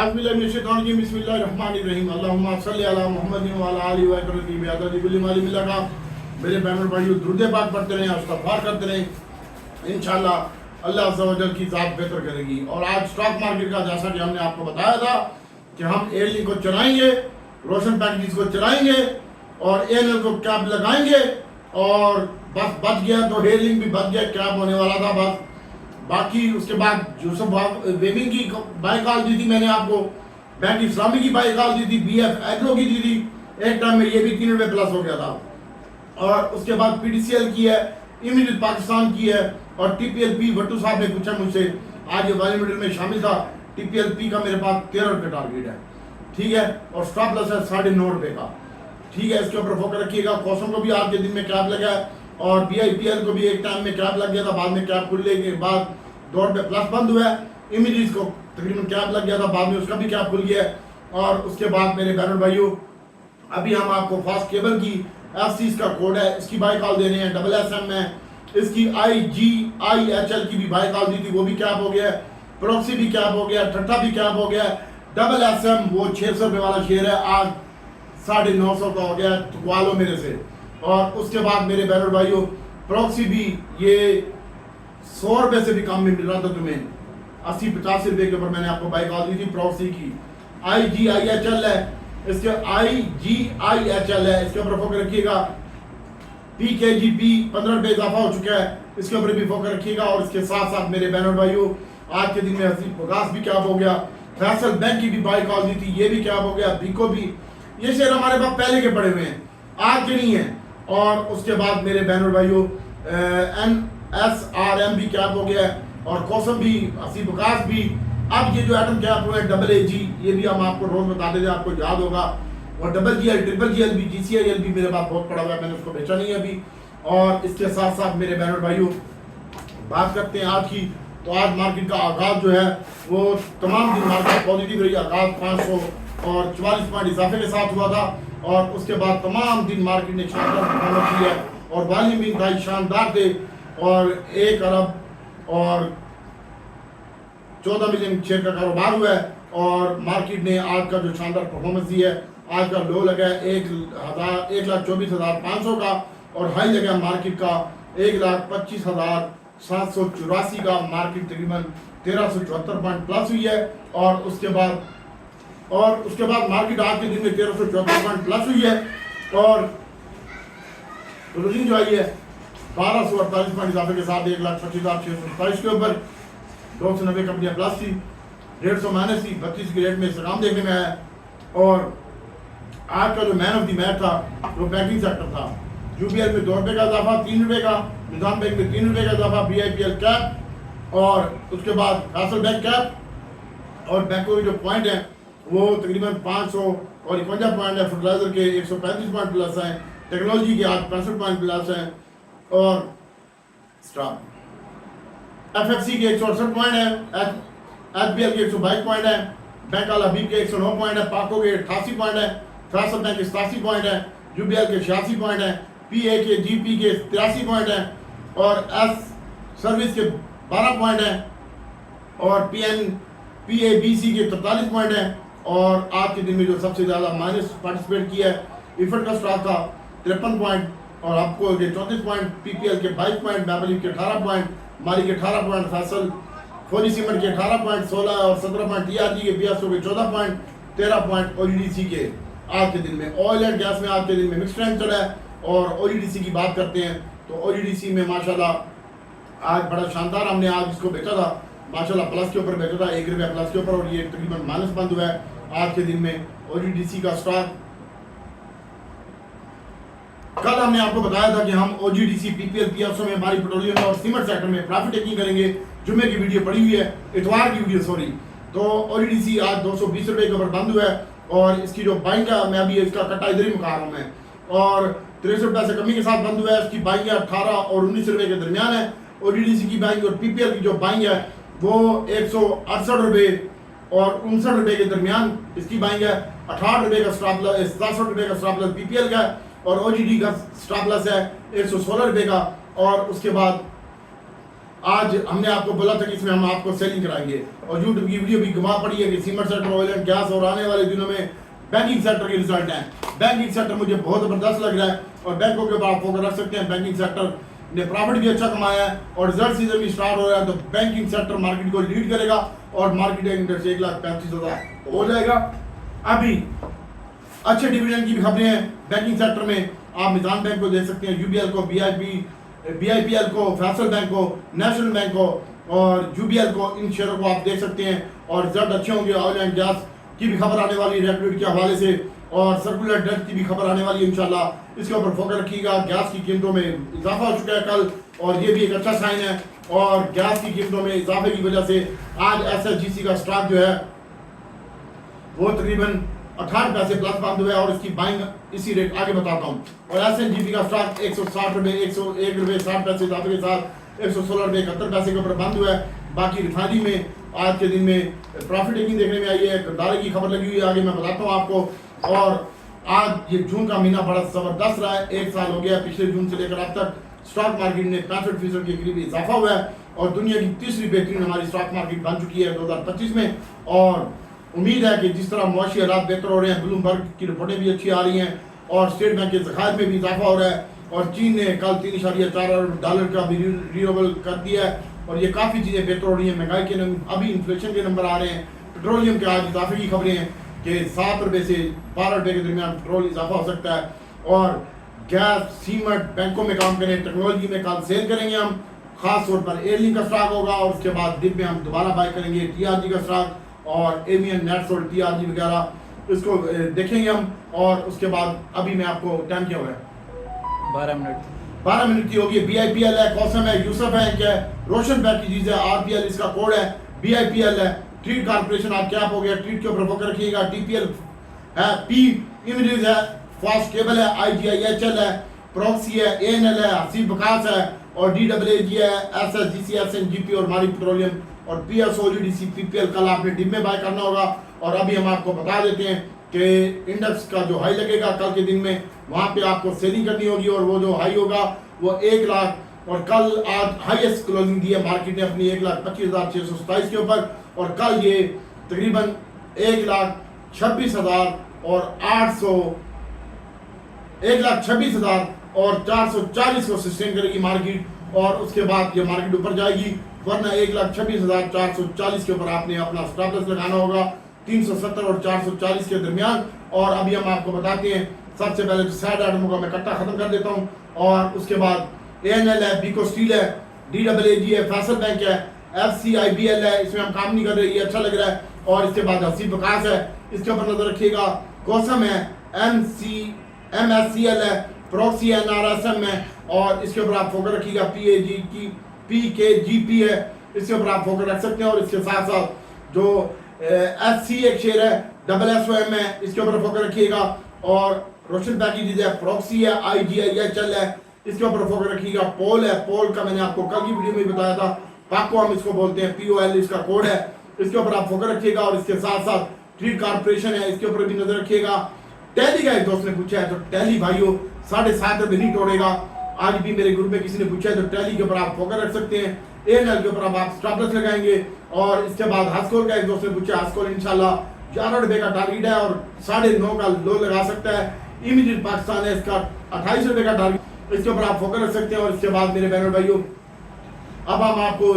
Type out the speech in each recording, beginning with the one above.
बिस्मिल्लाहिर्रहमानिर्रहीम अल्लाहुम्मा सल्लि अला मुहम्मदिन व अला आलिहि व अतरती बिअददी कुल्ली माली मिलका। मेरे बहनों भाइयों, दुरूद पाक पढ़ते रहें, इस्तग़फ़ार करते रहें, इंशाअल्लाह अल्लाह अज़्ज़ा व जल की ज़ात बेहतर करेगी। और आज स्टॉक मार्केट का, जैसा कि हमने आपको बताया था कि हम एयरलिंक को चलाएंगे, रोशन पैकेजेस को चलाएंगे और एएनएल को कैप लगाएंगे और बस बच गया तो एयरलिंक भी बच गया, कैप होने वाला था बस। बाकी उसके बाद यूसुफ वेबिंग की बाई कॉल दी थी मैंने आपको, बैंक इस्लामी की बाई कॉल दी थी, बीएफ एग्रो की दी थी, एक टाइम में ये भी 3 रुपये प्लस हो गया था। और उसके बाद पीडीसीएल की है, इमीडिएट पाकिस्तान की है और टीपीएलपी भट्टू साहब ने पूछा मुझसे, आज ये वाली मीटर में शामिल था। टीपीएलपी का मेरे पास 13 रुपये टारगेट है, ठीक है, और स्टॉप लॉस है 9.5 रुपये का, ठीक है। इसके ऊपर फोकस रखिएगा। कॉसम को भी आज के दिन में कैप लगा है और बीआईपीएल को भी एक टाइम में कैप लग गया था, बाद में कैप खुलने के बाद 2 रुपये प्लस बंद हुआ है। इमेजेस को तकरीबन कैप लग गया था, बाद में उसका भी कैप खुल गया है। और उसके बाद मेरे बहनों भाइयों, अभी हम आपको फास्ट केबल की एफसीज का कोड है, इसकी बाई कॉल दे रहे हैं, SSM में इसकी IGIHL की भी बाई कॉल दी थी, वो भी कैप हो गया है। प्रॉक्सी भी कैप हो गया, ठट्ठा भी कैप हो गया है। SSM वो 600 रुपये वाला शेयर है, आज 950 का हो गया है, टुकवा लो मेरे से। और उसके बाद मेरे बहनों भाइयों, प्रॉक्सी भी ये 100 रुपये से भी कम में मिल रहा था तुम्हें, 80-85 रुपये के ऊपर मैंने आपको बाई कॉल दी थी। प्रॉक्सी की IGIHL है, इसके IGIHL है, इसके ऊपर फोकस रखिएगा। PKGP 15 रुपये इजाफा हो चुका है, इसके ऊपर भी फोकस रखिएगा। और इसके साथ साथ मेरे बहनों भाइयों, आज के दिन में हसीब प्रकाश भी कैप हो गया, फैसल बैंक की भी बाई कॉल दी थी, ये भी कैप हो गया। बीको भी, ये शेयर हमारे पास पहले के पड़े हुए हैं, आज के नहीं है। और उसके बाद मेरे बहनों भाइयों, NSRM भी कैप हो गया है और कौसम भी, हसीब प्रकाश भी। अब ये जो एटम कैप हुए हैं AAG, ये भी हम आपको रोज बता देते हैं, आपको याद होगा। और GGL, GGL भी, GCIL भी मेरे पास बहुत पड़ा हुआ है, मैंने उसको बेचा नहीं है अभी। और इसके साथ साथ मेरे बहनों भाइयों, बात करते हैं आज की। तो आज मार्केट का आगाज जो है वो तमाम दिन मार्केट पॉजिटिव रही। आगाज 544 पॉइंट इजाफे के साथ हुआ था और उसके बाद तमाम दिन मार्केट ने शानदार परफॉर्मेंस की है और वॉल्यूम भी इंतहाई शानदार थे। और 1 अरब और 14 मिलियन शेयर का कारोबार हुआ है और मार्केट ने आज का जो शानदार परफॉर्मेंस दी है, आज का लो लगा है 1,24,500 का और हाई लगा मार्केट का 1,25,784 का। मार्केट तकरीबन 1374 पॉइंट प्लस हुई है। और उसके बाद मार्केट आज के दिन में 1374 पॉइंट प्लस हुई है और क्लोजिंग जो आई है 1248 पॉइंट इजाफे के साथ 1,25,627 के ऊपर। 290 कंपनियां प्लस थी, 150 माइनस थी, 32 के रेट में इस्तेमाल देखने में आया। और आज का जो मैन ऑफ द मैच था वो बैंकिंग सेक्टर था। UBL में 2 रुपये का इजाफा, 3 रुपये का, निजाम बैंक में 3 रुपये का इजाफा, BIPL कैप और उसके बाद फैसल बैंक कैप। और बैंकों के जो पॉइंट हैं वो तकरीबन 551 पॉइंट है, फर्टिलाइजर के 135 पॉइंट प्लस हैं, टेक्नोलॉजी के आज 65 पॉइंट प्लस हैं और स्टॉक FFC के 168 पॉइंट है, HBL के 122 पॉइंट है, बैंक अल हबीब के 109 पॉइंट है, पाको के 88 पॉइंट है, फैसल बैंक के 87 पॉइंट है, UBL के 86 पॉइंट है, PA के GP के 83 पॉइंट है और S सर्विस के 12 पॉइंट है और PABC के 43 पॉइंट है। और आज के दिन में जो सबसे ज़्यादा माइनस पार्टिसिपेट किया है, इफर्ट का स्टॉक था 53 पॉइंट और आपको के 34 पॉइंट, PPL के 22 पॉइंट, मैबलिफ के 18 पॉइंट, माली के 18 पॉइंट, फैसल फोरी सीमेंट के 18 पॉइंट, 16 और 17 पॉइंट, TRG के BSO के 14 पॉइंट, 13 पॉइंट OGDC के आज के दिन में। ऑयल एंड गैस में आज के दिन में मिक्स ट्रेंड चला है। और OGDC की बात करते हैं तो OGDC में माशाल्लाह आज बड़ा शानदार, हमने आज इसको बेचा था माशाल्लाह प्लस के ऊपर बेचा था, 1 रुपया प्लस के ऊपर, और ये तकरीबन माइनस बंद हुआ है आज के दिन में OGDC का स्टॉक। कल हमने आपको बताया था कि हम OGDC, PPL, PSO में, हमारी पेट्रोलियम और सीमेंट सेक्टर में प्रॉफिट टेकिंग करेंगे। जुम्मे की वीडियो पड़ी हुई है, इतवार की वीडियो सॉरी। तो OGDC आज 220 रुपये के ऊपर बंद हुआ है और इसकी जो बाइंग का, मैं अभी इसका कट्टा इधर ही मुका रहा हूँ मैं, और 63 रुपये से कमी के साथ बंद हुआ है। इसकी बाइंग 18 और 19 रुपये के दरमियान है OGDC की बाइंग। और PPL की जो बाइंग है वो 168 रुपये और 59 रुपये के दरमियान इसकी बाइंग है। 68 रुपये का स्टॉप लॉस, 67 रुपये का स्टॉप लॉस PPL का और OGD का स्टॉप लॉस है 116 रुपये का। और उसके बाद आज हमने आपको बोला था कि इसमें हम आपको सेलिंग कराएंगे और यूट्यूब की वीडियो भी घुमा पड़ी है कि cement sector, oil and gas और आने वाले दिनों में बैंकिंग सेक्टर के रिजल्ट हैं। बैंकिंग सेक्टर मुझे बहुत ज़बरदस्त लग रहा है और बैंकों के ऊपर आप फोकस रख सकते हैं। बैंकिंग सेक्टर ने प्रॉफिट भी अच्छा कमाया है और रिजल्ट सीजन भी स्टार्ट हो रहा है, तो बैंकिंग सेक्टर मार्केट को लीड करेगा और मार्केट इंडेक्स 1,35,000 हो जाएगा। अभी अच्छे डिविडेंड की भी खबरें हैं बैंकिंग सेक्टर में। आप मिजान बैंक को देख सकते हैं, यूबीएल को, बीआईपीएल को, फैसल बैंक को, नेशनल बैंक को और यूबीएल को, इन शेयरों को आप देख सकते हैं और रिजल्ट अच्छे होंगे। ऑयल एंड गैस की भी खबर आने वाली है रेगुलेटर के हवाले से और सर्कुलर डेट की भी खबर आने वाली है इंशाल्लाह। इसके ऊपर फोकस रखिएगा। गैस की कीमतों में इजाफा हो चुका है कल और ये भी एक अच्छा साइन है और गैस की कीमतों में इजाफे की वजह से आज एसएचजीसी का स्टॉक जो है वो तकरीबन 68 पैसे प्लस बंद हुआ है और इसकी बाइंग इसी रेट आगे बताता हूँ। और एसएनजीपी का स्टॉक 160 रुपये 101 रुपये 60 पैसे इजाफे के साथ 116 रुपये 71 पैसे के ऊपर बंद हुआ है। बाकी रिफाइनरी में आज के दिन में प्रॉफिट टेकिंग देखने में आई है, दाले की खबर लगी हुई है, आगे मैं बताता हूँ आपको। और आज ये जून का महीना बड़ा ज़बरदस्त रहा है, 1 साल हो गया पिछले जून से लेकर अब तक स्टॉक मार्केट में 65% के करीब इजाफा हुआ है और दुनिया की तीसरी बेहतरीन हमारी स्टॉक मार्केट बन चुकी है 2025 में। और उम्मीद है कि जिस तरह मुआशी हालात बेहतर हो रहे हैं, ब्लूमबर्ग की रिपोर्टें भी अच्छी आ रही हैं और स्टेट बैंक के ज़खायर में भी इजाफा हो रहा है और चीन ने कल $3.4 अरब का भी रिन्यूएबल कर दिया है और ये काफ़ी चीज़ें बेहतर हो रही हैं। महंगाई के अभी इन्फ्लेशन के नंबर आ रहे हैं। पेट्रोलियम के आज इजाफे की खबरें हैं कि 7 रुपये से 12 रुपये के दरमियान पेट्रोल इजाफा हो सकता है। और गैस, सीमेंट, बैंकों में काम करें, टेक्नोलॉजी में कल सेल करेंगे हम, खास तौर पर एयरलिंक का स्टॉक होगा और उसके बाद डिप में हम दोबारा बाय करेंगे टीआरजी का स्टॉक और एवियन नेट्स और टीआरजी वगैरह, इसको देखेंगे हम। और उसके बाद अभी मैं आपको टाइम क्या हुआ है 12 मिनट की होगी। बीआईपीएल है, कॉसम है, यूसुफ बैंक है, रोशन बैंक की चीज़ है, आरपीएल इसका कोड है, बीआईपीएल है, ट्रीट कॉर्पोरेशन आप कैप हो गया, ट्रीट के ऊपर फोकस रखिएगा, टीपीएल है, पी इमेजेस है, फास्ट केबल है, आईजीआईएचएल है, प्रॉक्सी है, एएनएल है, हसीब विकास है और डीडब्ल्यूएजी है, एसएसजीसी, एसएनजीपी और मारी पेट्रोलियम और पीएसओलीडीसी, पीपीएल कल आपने डिप में बाय करना होगा। और अभी हम आपको बता देते हैं कि इंडेक्स का जो हाई लगेगा कल के दिन में, वहाँ पे आपको सेलिंग करनी होगी और वो जो हाई होगा वो 1 लाख और कल आज हाईएस्ट क्लोजिंग दी है मार्केट ने अपनी 1,25,627 के ऊपर और कल ये तकरीबन 1,26,000 और 800 1,26,000 और 440 को सस्टेन करेगी मार्केट और उसके बाद ये मार्केट ऊपर जाएगी, वरना 1,26,440 के ऊपर आपने अपना स्टॉप लॉस लगाना होगा 370 और 440 के दरमियान। और अभी हम आपको बताते हैं, सबसे पहले तो सैड आइटमों का मैं कट्टा खत्म कर देता हूँ और उसके बाद एएनएल है, बीको स्टील है, डीडब्ल्यूएजी है, फैसल बैंक है, एफसीआईबीएल है, इसमें हम काम नहीं कर रहे, ये अच्छा लग रहा है। और इसके बाद हसीब विकास है, इसके ऊपर नजर रखिएगा, कोसम है, एमएससीएल है, प्रॉक्सी है, नारासम है और इसके ऊपर आप फोकस रखिएगा, पीएजी की पीकेजीपी है, इसके ऊपर आप फोकस रख सकते हैं। और इसके साथ साथ जो एससी एक शेयर है, SSOM है, इसके ऊपर फोकस रखिएगा। और रोशन पैकेज है, प्रॉक्सी है, आईजीआईएचएल है, इसके ऊपर फोकस रखिएगा। पोल है, पोल का मैंने आपको कल की वीडियो में बताया था, पाको हम इसको बोलते हैं, POL इसका कोड है, इसके ऊपर आप फोकस रखिएगा। और इसके साथ साथ ट्रीट कॉर्पोरेशन है, इसके ऊपर भी नजर रखिएगा। टैली का एक दोस्त ने पूछा है, तो टैली भाइयों 7.5 रुपये नहीं तोड़ेगा, आज भी मेरे ग्रुप में किसी ने पूछा है, तो टैली के ऊपर आप फोकस रख सकते हैं। एएनएल के ऊपर आप स्टॉप लॉस लगाएंगे। और इसके बाद हस्कोल का एक दोस्त ने पूछा, हस्कोल इंशाल्लाह 11 रुपये का टारगेट है और 9.5 का लो लगा सकता है। इमीडिएट पाकिस्तान है, इसका 28 रुपये का टारगेट, इसके ऊपर आप फोकस रख सकते हैं। और इसके बाद मेरे बहनों भाइयों अब हम आपको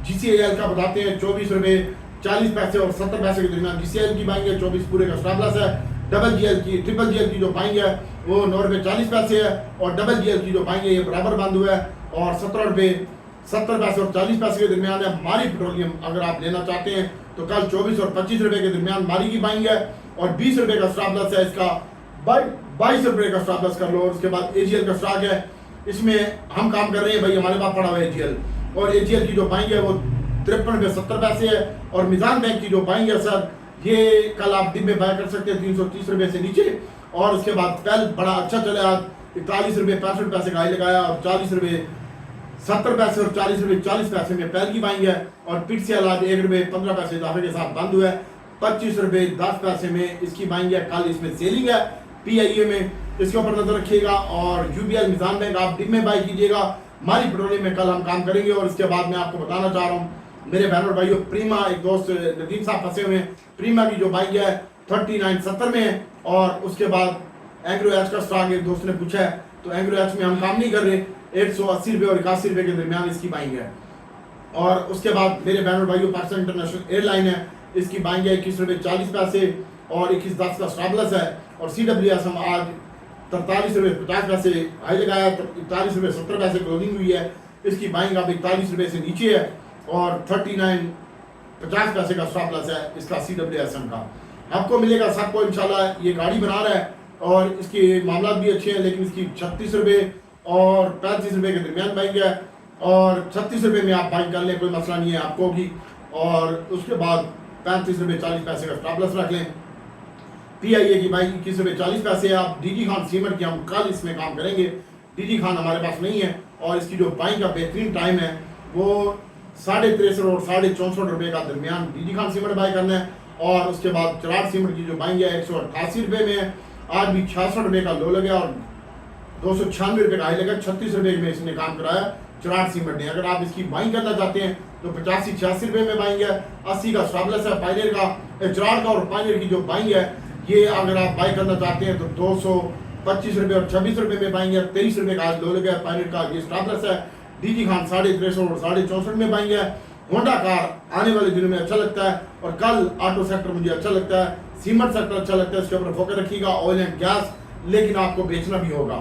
GCIL का बताते हैं, 24 रुपये 40 पैसे और 70 पैसे के दरमियान GCIL की बाइंग है, 24 पूरे का स्टॉप लॉस है। ट्रिपल GL की जो बाइंग है वो 9 रुपये 40 पैसे है और डबल GL की जो बाइंग है ये बराबर बंद हुआ है और 17 रुपये 70 पैसे और 40 पैसे के दरमियान है। मारी पेट्रोलियम अगर आप लेना चाहते हैं तो कल 24 और 25 रुपये के दरमियान मारी की बाइंग है और 20 रुपये का स्टॉप लॉस है, इसका 22 रुपये का स्टॉप लॉस कर लो। और उसके बाद AGL का स्टॉक है, इसमें हम काम कर रहे हैं भाई, हमारे पास पड़ा हुआ है AGL और AGL की जो बाइंग है वो 53 रुपये 70 पैसे है। और मिजान बैंक की जो बाइंग है सर, ये कल आप दिन में बाय कर सकते हैं 330 रुपये से नीचे। और उसके बाद पेल बड़ा अच्छा चला, 41 रुपये 65 पैसे का हाई लगाया और 40 रुपये 70 पैसे और 40 रुपये 40 पैसे में पेल की बाइंग है। और पिक्सेल आज 1 रुपये 15 पैसे इजाफे के साथ बंद हुआ है, 25 रुपये 10 पैसे में इसकी बाइंग है। कल इसमें सेलिंग है PIA में, इसके ऊपर नजर रखिएगा। और UBL मिजान बैंक आप दिन में बाई कीजिएगा, मारी पेट्रोलियम में कल हम काम करेंगे। और इसके बाद मैं आपको बताना चाह रहा हूँ मेरे बहन और भाइयों, प्रीमा, एक दोस्त नदीम साहब फंसे हुए हैं, प्रीमा की जो बाइक है 3970 में है। और उसके बाद एंग्रो एच का स्टॉक एक दोस्त ने पूछा है, तो एंग्रो एच में हम काम नहीं कर रहे, 180 रुपये और 81 रुपये के दरमियान इसकी बाइंग है। और उसके बाद मेरे बहन और भाइयों, पाकिस्तान इंटरनेशनल एयरलाइन है, इसकी बाइंग है 21 रुपये 40 पैसे और 21.10 का स्टॉपलॉस है। और CWS हम आज 43 रुपये 50 पैसे हाई लगाया, 41 रुपये 70 पैसे क्लोजिंग हुई है। इसकी बाइंग अब 41 रुपये से नीचे है और 39.50 पैसे का स्टॉपलॉस है इसका CWSM का। आपको मिलेगा सबको इंशाल्लाह। ये गाड़ी बना रहा है और इसके मामला भी अच्छे हैं, लेकिन इसकी 36 रुपये और 35 रुपये के दरमियान बाइक है। और 36 रुपये में आप बाइक कर लें, कोई मसला नहीं है आपको भी। और उसके बाद 35 रुपये 40 पैसे का स्टॉपलॉस रख लें। PIA की बाइक 21 रुपये 40 पैसे है। आप DG खान सीमेंट की हम कल इसमें काम करेंगे, DG खान हमारे पास नहीं है। और इसकी जो बाइक का बेहतरीन टाइम है वो 63.5 और 64.5 रुपये का दरमियान DG खान सीमेंट बाई करना है। और उसके बाद चराट सीमेंट की जो बाइंग है 188 रुपये में है। आज भी 66 रुपये का लो लगा और 296 रुपये का हाई लगा। 36 रुपये में इसने काम कराया चराट सीमेंट ने। अगर आप इसकी बाइंग करना चाहते हैं तो 85-86 रुपये में बाइंग है। 80 का स्टॉपलॉस है पायनियर का, चराट का। और पायनियर की जो बाइंग है ये अगर आप बाई करना चाहते हैं तो 225 रुपये और 26 रुपये में बाइंग है। 23 रुपये का आज लो लगा है पायनियर का, ये स्टॉपलॉस है। DG खान 63.5 और 64.5 में बाइंग है। होंडा कार आने वाले दिनों में अच्छा लगता है। और कल ऑटो सेक्टर मुझे अच्छा लगता है, सीमेंट सेक्टर अच्छा लगता है, इसके ऊपर फोकस रखिएगा। ऑयल एंड गैस लेकिन आपको बेचना भी होगा।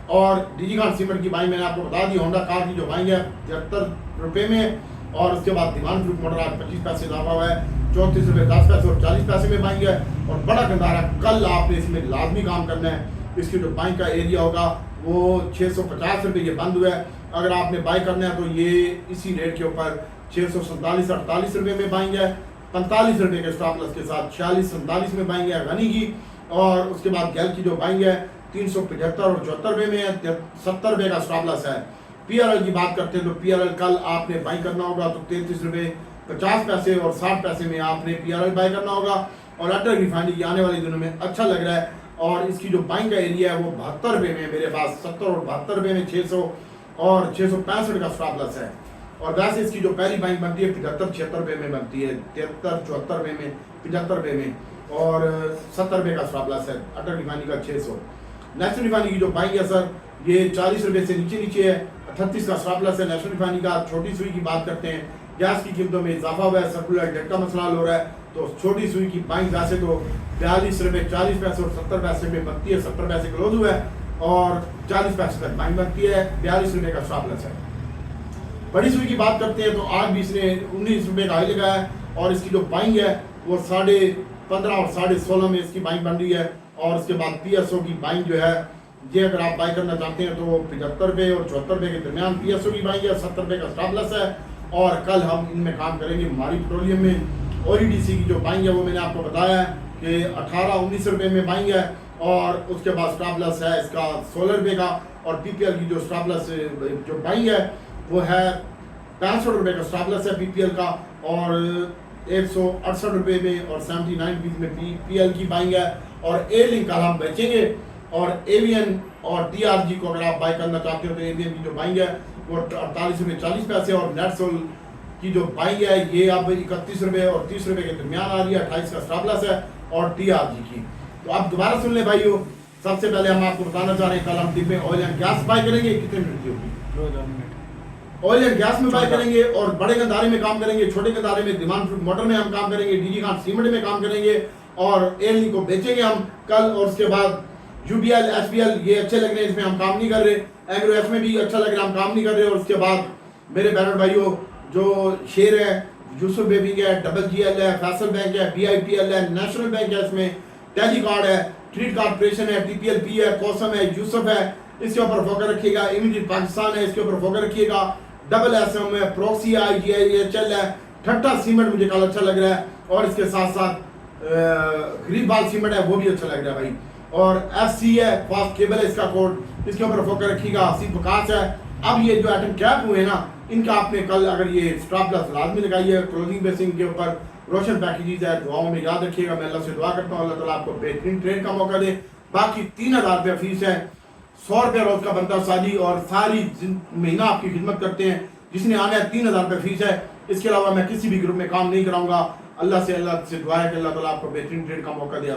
और DG खान सीमेंट की बाइंग मैंने आपको बता दी। होंडा कार की जो बाइंग है 73 रुपये में। और उसके बाद दीवान ग्रुप मोटर आज 25 पैसे इजाफा हुआ है, 34 रुपये 10 पैसे और 40 पैसे में बाइंग है। और बड़ा गंदारा कल आपने इसमें लाजमी काम करना है। इसकी जो बाइंग का एरिया होगा वो 650 रुपये ये बंद हुआ है। अगर आपने बाई करना है तो ये इसी रेट के ऊपर 647-48 रुपये में बाइंग है। 45 रुपये के स्टॉपलॉस के साथ 46-47 में बाइंग है गनी की। और उसके बाद गैल की जो बाइंग है 375 और 74 रुपये में है, 70 रुपये का स्टॉपलॉस है। PRL की बात करते हैं तो PRL कल आपने बाई करना होगा तो 33 रुपये 50 पैसे और 60 पैसे में आपने PRL बाई करना होगा। और अटल रिफाइनरी आने वाले दिनों में अच्छा लग रहा है। और इसकी जो बाइंग का एरिया है वो 72 रुपये में मेरे पास, 70 और 72 रुपये में 600 और 665 का स्टॉपलॉस है। और वैसे इसकी जो पहली बाइंग बनती है 75-76 रुपये में बनती है, 73-74 रुपये में, 75 रुपये में और 70 रुपये का स्टॉपलॉस है। अटल रिफाइनरी का 600। नेशनल रिफाइनरी की जो बाइंग है सर ये 40 रुपये से नीचे है, 38 का स्टॉपलॉस है नेशनल रिफाइनरी का। छोटी सुई की बात करते हैं, गैस की कीमतों में इजाफा हुआ है, सर्कुलर डेट का मसला हो रहा है, तो छोटी सुई की बाइंग वैसे तो 42 रुपये 40 पैसे और 70 पैसे में बनती है। 70 पैसे क्लोज हुआ है और 40 पैसे तक बाइंग बनती है, 42 रुपये का स्टॉपलॉस है। बड़ी सुई की बात करते हैं तो आज भी इसने 19 रुपये का हाई लगाया है। और इसकी जो बाइंग है वो 15.5 और 16.5 में इसकी बाइंग बन रही है। और उसके बाद PSO की बाइंग जो है ये अगर आप बाई करना चाहते हैं तो 75 रुपये और 74 रुपये के दरमियान PSO की बाइंग है। 70 रुपये का स्टॉपलॉस है। और कल हम इनमें काम करेंगे मारी पेट्रोलियम में। OEDC की जो बाइंग है वो मैंने आपको बताया है कि 18-19 रुपये में बाइंग है। और उसके बाद स्टॉपलॉस है इसका 16 रुपये का। और PPL की जो स्टॉपलॉस जो बाइंग है वो है 65 रुपये का स्टॉपलॉस है PPL का। और 168 रुपये में और 79 रुपीज़ में PPL की बाइंग है। और A-Link कल हम बेचेंगे। और AVN और TRG को अगर आप बाई करना चाहते हो तो AVN की जो बाइंग है वो 48 रुपये 40 पैसे। और नेटसोल की जो बाइंग है ये अब 31 रुपये और 30 रुपये के दरमियान आ रही है, 28 का स्टॉपलॉस है। और TRG की तो आप दोबारा सुन लें भाइयों। सबसे पहले हम आपको बताना चाह रहे हैं कल हम दिन में ऑयल एंड गैस बाई करेंगे। कितने मिनट की होगी? ऑयल एंड गैस में बाई करेंगे और बड़े गंदारे में काम करेंगे, छोटे गंदारे में दीवान फ्रूट मोटर में हम काम करेंगे, DG खान सीमेंट में काम करेंगे और A-Link को बेचेंगे हम कल। और उसके बाद UBL SBL ये अच्छे लग रहे हैं, इसमें हम काम नहीं कर रहे। एग्रो एफ में भी अच्छा लग रहा है, हम काम नहीं कर रहे। और उसके बाद मेरे बहन भाइयों जो शेयर है, यूसुफ बेबिंग है, WGL है, फैसल बैंक है, BIPL है, नेशनल बैंक है, इसमें टेली कार्ड है, ट्रीट कॉर्पोरेशन है, TPLP है, कोसम है, यूसुफ है, इसके ऊपर फोकस रखिएगा। इमीडिएट पाकिस्तान है, इसके ऊपर फोकस रखिएगा। SM है, प्रॉक्सी है, IGIHL है, ठट्टा सीमेंट मुझे कल अच्छा लग रहा है। और इसके साथ साथ गरीबबाग सीमेंट है वो भी अच्छा लग रहा है भाई। और FC है, फास्ट केबल है इसका कोड, इसके ऊपर फोकस रखिएगा। हसीब प्रकाश है। अब ये जो आइटम कैप हुए ना इनका आपने कल अगर ये स्टॉप लॉस लाजमी लगाई है क्लोजिंग बेसिंग के ऊपर। रोशन पैकेजेस है, दुआओं में याद रखिएगा। मैं अल्लाह से दुआ करता हूँ अल्लाह ताला आपको बेहतरीन ट्रेड का मौका दे। बाकी 3000 रुपये फीस है 100 रुपये रोज का बनता सादी और सारी महीना आपकी खिदमत करते हैं। जिसने आना है 3000 रुपये फीस है। इसके अलावा मैं किसी भी ग्रुप में काम नहीं कराऊंगा। अल्लाह से दुआ है कि अल्लाह ताला आपको बेहतरीन ट्रेड का मौका दे।